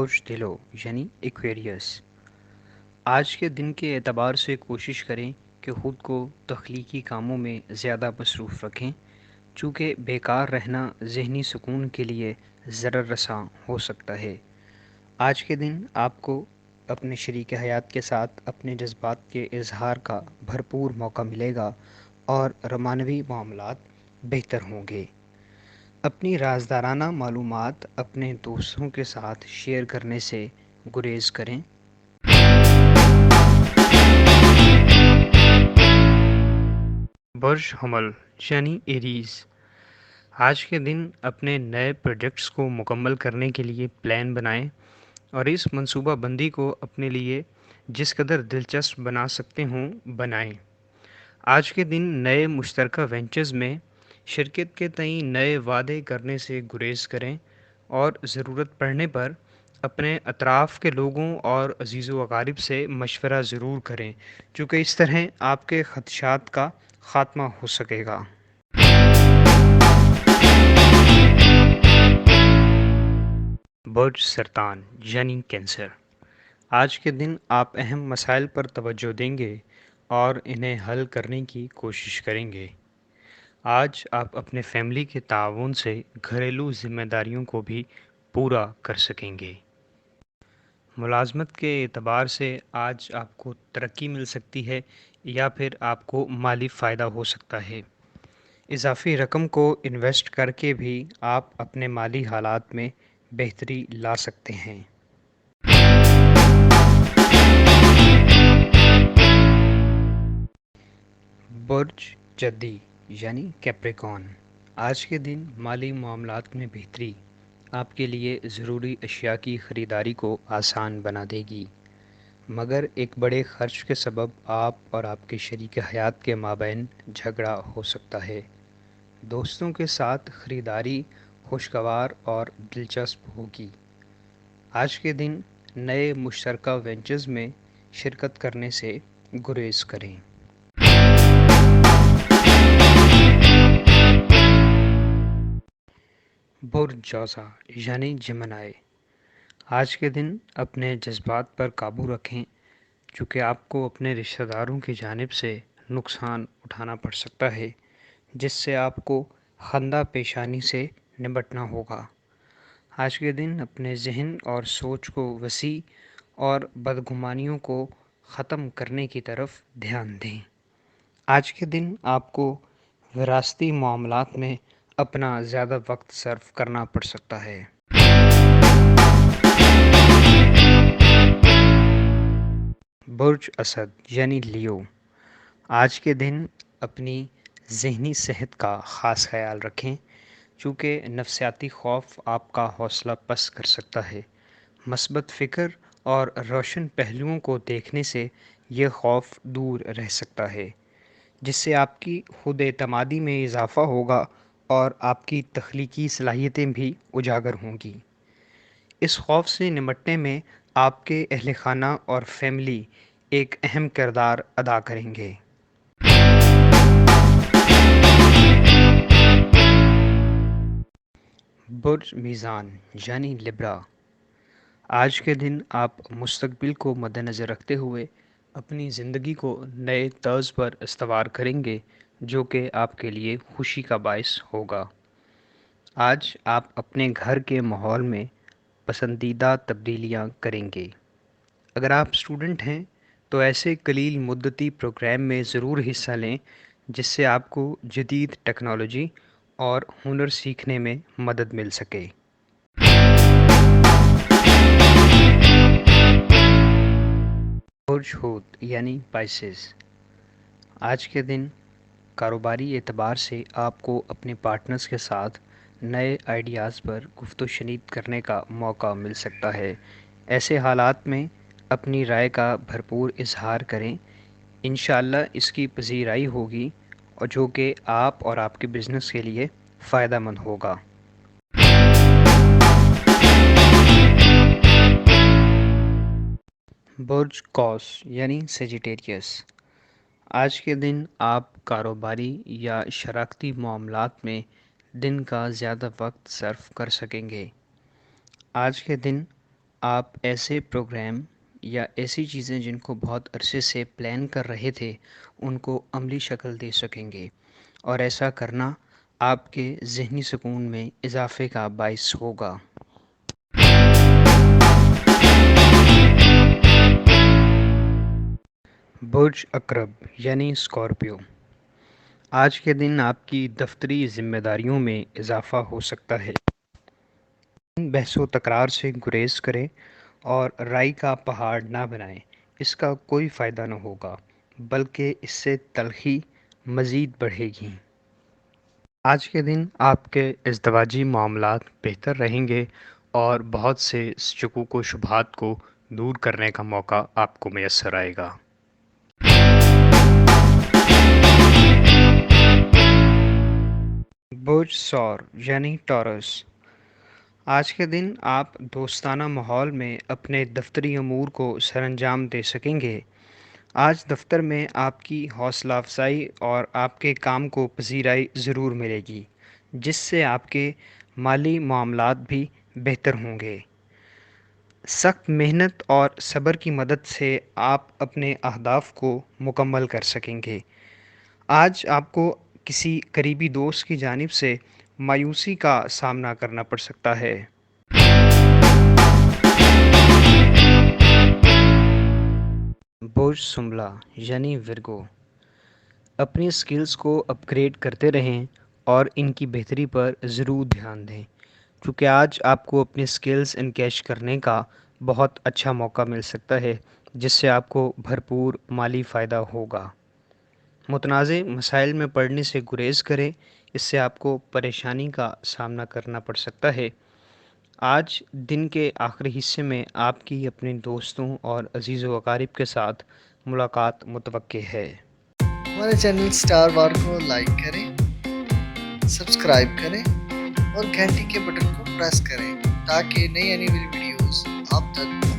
برج دلو یعنی ایکویریس۔ آج کے دن کے اعتبار سے کوشش کریں کہ خود کو تخلیقی کاموں میں زیادہ مصروف رکھیں، چونکہ بیکار رہنا ذہنی سکون کے لیے ضرر رساں ہو سکتا ہے۔ آج کے دن آپ کو اپنے شریک حیات کے ساتھ اپنے جذبات کے اظہار کا بھرپور موقع ملے گا اور رومانوی معاملات بہتر ہوں گے۔ اپنی رازدارانہ معلومات اپنے دوستوں کے ساتھ شیئر کرنے سے گریز کریں۔ برج حمل یعنی ایریز۔ آج کے دن اپنے نئے پروجیکٹس کو مکمل کرنے کے لیے پلان بنائیں اور اس منصوبہ بندی کو اپنے لیے جس قدر دلچسپ بنا سکتے ہوں بنائیں۔ آج کے دن نئے مشترکہ وینچرز میں شرکت کے تئیں نئے وعدے کرنے سے گریز کریں اور ضرورت پڑنے پر اپنے اطراف کے لوگوں اور عزیز و اقارب سے مشورہ ضرور کریں، چونکہ اس طرح آپ کے خدشات کا خاتمہ ہو سکے گا۔ برج سرطان یعنی کینسر۔ آج کے دن آپ اہم مسائل پر توجہ دیں گے اور انہیں حل کرنے کی کوشش کریں گے۔ آج آپ اپنے فیملی کے تعاون سے گھریلو ذمہ داریوں کو بھی پورا کر سکیں گے۔ ملازمت کے اعتبار سے آج آپ کو ترقی مل سکتی ہے یا پھر آپ کو مالی فائدہ ہو سکتا ہے۔ اضافی رقم کو انویسٹ کر کے بھی آپ اپنے مالی حالات میں بہتری لا سکتے ہیں۔ برج جدی یعنی کیپریکون۔ آج کے دن مالی معاملات میں بہتری آپ کے لیے ضروری اشیاء کی خریداری کو آسان بنا دے گی، مگر ایک بڑے خرچ کے سبب آپ اور آپ کے شریک حیات کے مابین جھگڑا ہو سکتا ہے۔ دوستوں کے ساتھ خریداری خوشگوار اور دلچسپ ہوگی۔ آج کے دن نئے مشترکہ وینچرز میں شرکت کرنے سے گریز کریں۔ برج جوزا یعنی جمنائے۔ آج کے دن اپنے جذبات پر قابو رکھیں، چونکہ آپ کو اپنے رشتہ داروں کی جانب سے نقصان اٹھانا پڑ سکتا ہے، جس سے آپ کو خندہ پیشانی سے نمٹنا ہوگا۔ آج کے دن اپنے ذہن اور سوچ کو وسیع اور بدگمانیوں کو ختم کرنے کی طرف دھیان دیں۔ آج کے دن آپ کو وراثتی معاملات میں اپنا زیادہ وقت صرف کرنا پڑ سکتا ہے۔ برج اسد یعنی لیو۔ آج کے دن اپنی ذہنی صحت کا خاص خیال رکھیں، چونکہ نفسیاتی خوف آپ کا حوصلہ پست کر سکتا ہے۔ مثبت فکر اور روشن پہلوؤں کو دیکھنے سے یہ خوف دور رہ سکتا ہے، جس سے آپ کی خود اعتمادی میں اضافہ ہوگا اور آپ کی تخلیقی صلاحیتیں بھی اجاگر ہوں گی۔ اس خوف سے نمٹنے میں آپ کے اہل خانہ اور فیملی ایک اہم کردار ادا کریں گے۔ برج میزان یعنی لبرا۔ آج کے دن آپ مستقبل کو مد نظر رکھتے ہوئے اپنی زندگی کو نئے طرز پر استوار کریں گے، جو کہ آپ کے لیے خوشی کا باعث ہوگا۔ آج آپ اپنے گھر کے ماحول میں پسندیدہ تبدیلیاں کریں گے۔ اگر آپ اسٹوڈنٹ ہیں تو ایسے قلیل مدتی پروگرام میں ضرور حصہ لیں جس سے آپ کو جدید ٹیکنالوجی اور ہنر سیکھنے میں مدد مل سکے۔ برج حوت یعنی پائسز۔ آج کے دن کاروباری اعتبار سے آپ کو اپنے پارٹنرز کے ساتھ نئے آئیڈیاز پر گفت و شنید کرنے کا موقع مل سکتا ہے۔ ایسے حالات میں اپنی رائے کا بھرپور اظہار کریں، انشاءاللہ اس کی پذیرائی ہوگی اور جو کہ آپ اور آپ کے بزنس کے لیے فائدہ مند ہوگا۔ برج قوس یعنی سیجیٹیریس۔ آج کے دن آپ کاروباری یا شراکتی معاملات میں دن کا زیادہ وقت صرف کر سکیں گے۔ آج کے دن آپ ایسے پروگرام یا ایسی چیزیں جن کو بہت عرصے سے پلان کر رہے تھے ان کو عملی شکل دے سکیں گے، اور ایسا کرنا آپ کے ذہنی سکون میں اضافے کا باعث ہوگا۔ برج اکرب یعنی اسکارپیو، آج کے دن آپ کی دفتری ذمہ داریوں میں اضافہ ہو سکتا ہے۔ بحث و تکرار سے گریز کریں اور رائے کا پہاڑ نہ بنائیں، اس کا کوئی فائدہ نہ ہوگا بلکہ اس سے تلخی مزید بڑھے گی۔ آج کے دن آپ کے ازدواجی معاملات بہتر رہیں گے اور بہت سے شکوک و شبہات کو دور کرنے کا موقع آپ کو میسر آئے گا۔ برج ثور یعنی ٹورس، آج کے دن آپ دوستانہ ماحول میں اپنے دفتری امور کو سر انجام دے سکیں گے۔ آج دفتر میں آپ کی حوصلہ افزائی اور آپ کے کام کو پذیرائی ضرور ملے گی، جس سے آپ کے مالی معاملات بھی بہتر ہوں گے۔ سخت محنت اور صبر کی مدد سے آپ اپنے اہداف کو مکمل کر سکیں گے۔ آج آپ کو کسی قریبی دوست کی جانب سے مایوسی کا سامنا کرنا پڑ سکتا ہے۔ برج سنبلہ یعنی ورگو، اپنی سکلز کو اپ گریڈ کرتے رہیں اور ان کی بہتری پر ضرور دھیان دیں، کیونکہ آج آپ کو اپنی سکلز انکیش کرنے کا بہت اچھا موقع مل سکتا ہے، جس سے آپ کو بھرپور مالی فائدہ ہوگا۔ متنازع مسائل میں پڑنے سے گریز کریں، اس سے آپ کو پریشانی کا سامنا کرنا پڑ سکتا ہے۔ آج دن کے آخری حصے میں آپ کی اپنے دوستوں اور عزیز و اقارب کے ساتھ ملاقات متوقع ہے۔ ہمارے چینل سٹار وار کو لائک کریں، سبسکرائب کریں اور گھنٹی کے بٹن کو پریس کریں تاکہ نئی آنے والی ویڈیوز آپ تک